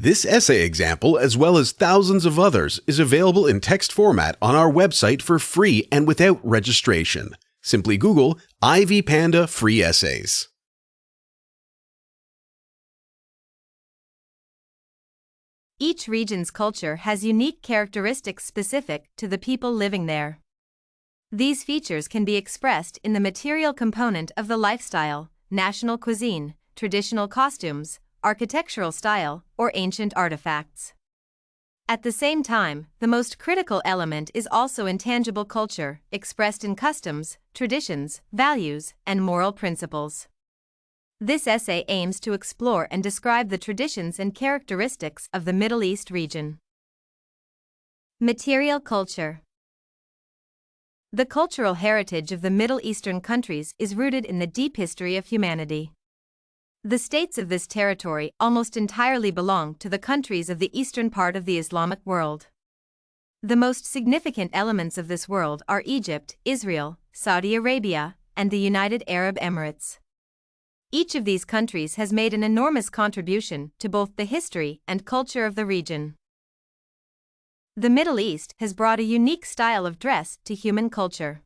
This essay example, as well as thousands of others, is available in text format on our website for free and without registration. Simply Google Ivy Panda Free Essays. Each region's culture has unique characteristics specific to the people living there. These features can be expressed in the material component of the lifestyle, national cuisine, traditional costumes, architectural style, or ancient artifacts. At the same time, the most critical element is also intangible culture, expressed in customs, traditions, values, and moral principles. This essay aims to explore and describe the traditions and characteristics of the Middle East region. Material culture. The cultural heritage of the Middle Eastern countries is rooted in the deep history of humanity. The states of this territory almost entirely belong to the countries of the eastern part of the Islamic world. The most significant elements of this world are Egypt, Israel, Saudi Arabia, and the United Arab Emirates. Each of these countries has made an enormous contribution to both the history and culture of the region. The Middle East has brought a unique style of dress to human culture.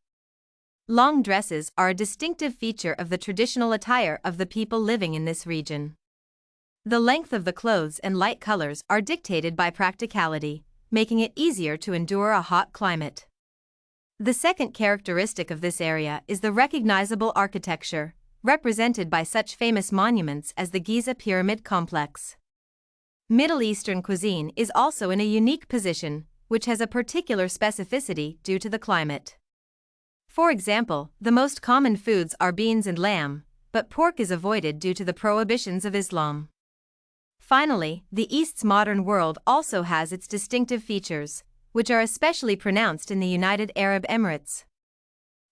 Long dresses are a distinctive feature of the traditional attire of the people living in this region. The length of the clothes and light colors are dictated by practicality, making it easier to endure a hot climate. The second characteristic of this area is the recognizable architecture, represented by such famous monuments as the Giza Pyramid Complex. Middle Eastern cuisine is also in a unique position, which has a particular specificity due to the climate. For example, the most common foods are beans and lamb, but pork is avoided due to the prohibitions of Islam. Finally, the East's modern world also has its distinctive features, which are especially pronounced in the United Arab Emirates.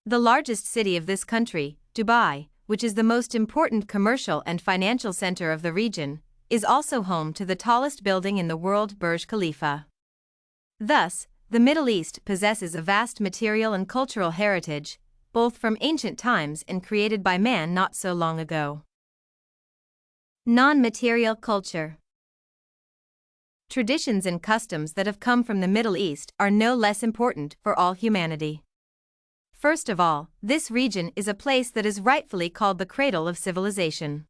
The largest city of this country, Dubai, which is the most important commercial and financial center of the region, is also home to the tallest building in the world, Burj Khalifa. Thus, the Middle East possesses a vast material and cultural heritage, both from ancient times and created by man not so long ago. Non-material culture. Traditions and customs that have come from the Middle East are no less important for all humanity. First of all, this region is a place that is rightfully called the cradle of civilization.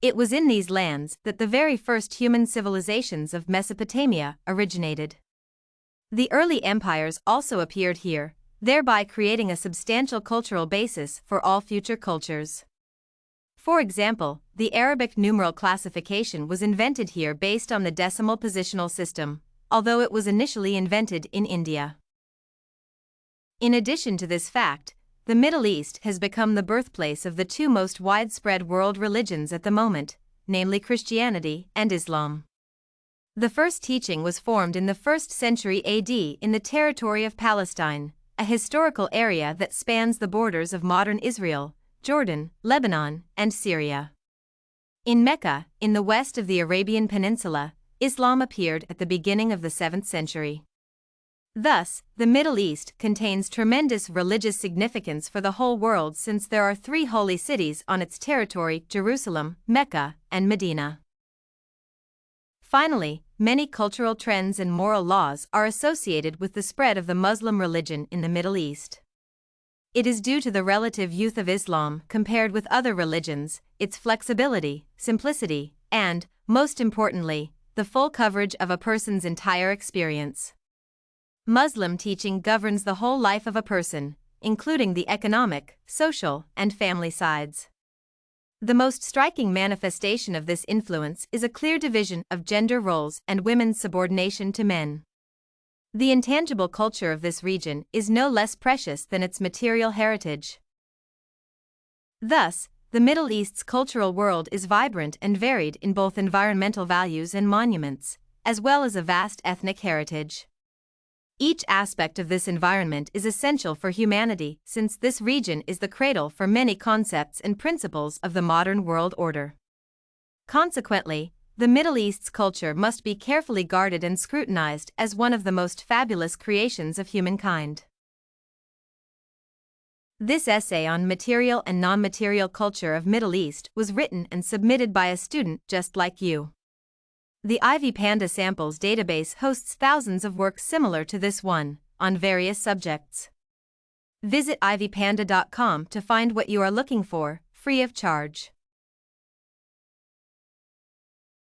It was in these lands that the very first human civilizations of Mesopotamia originated. The early empires also appeared here, thereby creating a substantial cultural basis for all future cultures. For example, the Arabic numeral classification was invented here based on the decimal positional system, although it was initially invented in India. In addition to this fact, the Middle East has become the birthplace of the two most widespread world religions at the moment, namely Christianity and Islam. The first teaching was formed in the 1st century AD in the territory of Palestine, a historical area that spans the borders of modern Israel, Jordan, Lebanon, and Syria. In Mecca, in the west of the Arabian Peninsula, Islam appeared at the beginning of the 7th century. Thus, the Middle East contains tremendous religious significance for the whole world since there are 3 holy cities on its territory: Jerusalem, Mecca, and Medina. Finally, many cultural trends and moral laws are associated with the spread of the Muslim religion in the Middle East. It is due to the relative youth of Islam compared with other religions, its flexibility, simplicity, and, most importantly, the full coverage of a person's entire experience. Muslim teaching governs the whole life of a person, including the economic, social, and family sides. The most striking manifestation of this influence is a clear division of gender roles and women's subordination to men. The intangible culture of this region is no less precious than its material heritage. Thus, the Middle East's cultural world is vibrant and varied in both environmental values and monuments, as well as a vast ethnic heritage. Each aspect of this environment is essential for humanity since this region is the cradle for many concepts and principles of the modern world order. Consequently, the Middle East's culture must be carefully guarded and scrutinized as one of the most fabulous creations of humankind. This essay on material and non-material culture of Middle East was written and submitted by a student just like you. The Ivy Panda Samples database hosts thousands of works similar to this one, on various subjects. Visit ivypanda.com to find what you are looking for, free of charge.